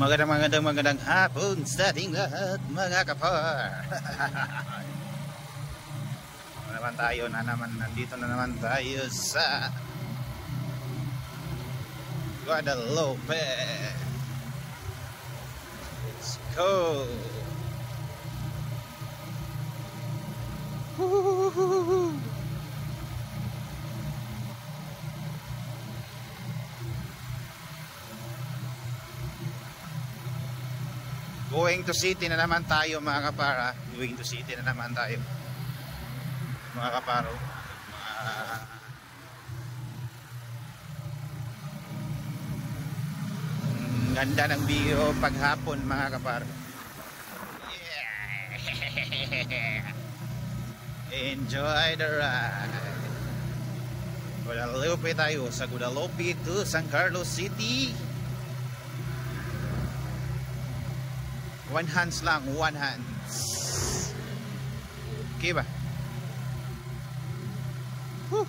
Magandang hapon sa ating lahat, mga kapar. Nandito na naman tayo sa Guadalupe. Let's go. Woo-hoo-hoo-hoo. Going to city na naman tayo, mga kapara. Going to city na naman tayo, mga kaparo. Ganda ng view paghapon, mga kaparo. Yeah. Enjoy the ride. Guadalupe tayo, sa Guadalupe to San Carlos City. One hands lang, one hands. Okay ba? Whew.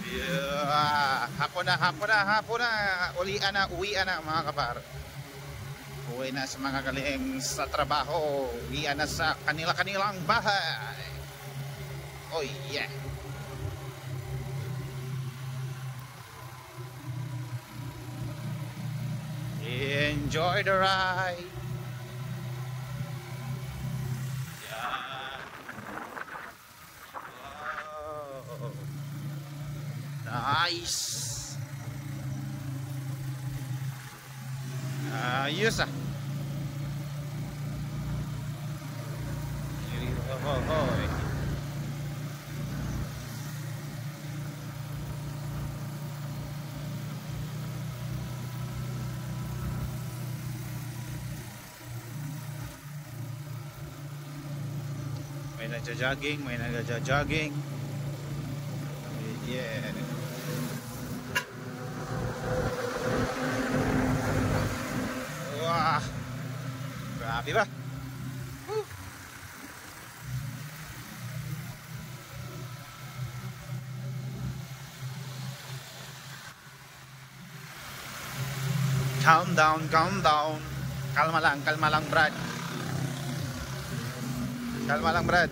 Yeah. Hapon na. Uwian na, mga kapar. Uwi na sa mga galing sa trabaho. Uwian na sa kanilang bahay. Oh yeah. Enjoy the ride. Yeah. Oh. Nice. Ayos ah. May nagja-jogging. Yeah. Wah. Grabe ba? Woo. Calm down. Kalma lang, Brad. Kalma lang, Brad.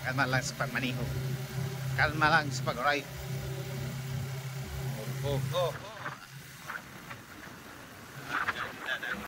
Kalma lang sa pagmaniho. Kalma lang sa pag-ride. Oh.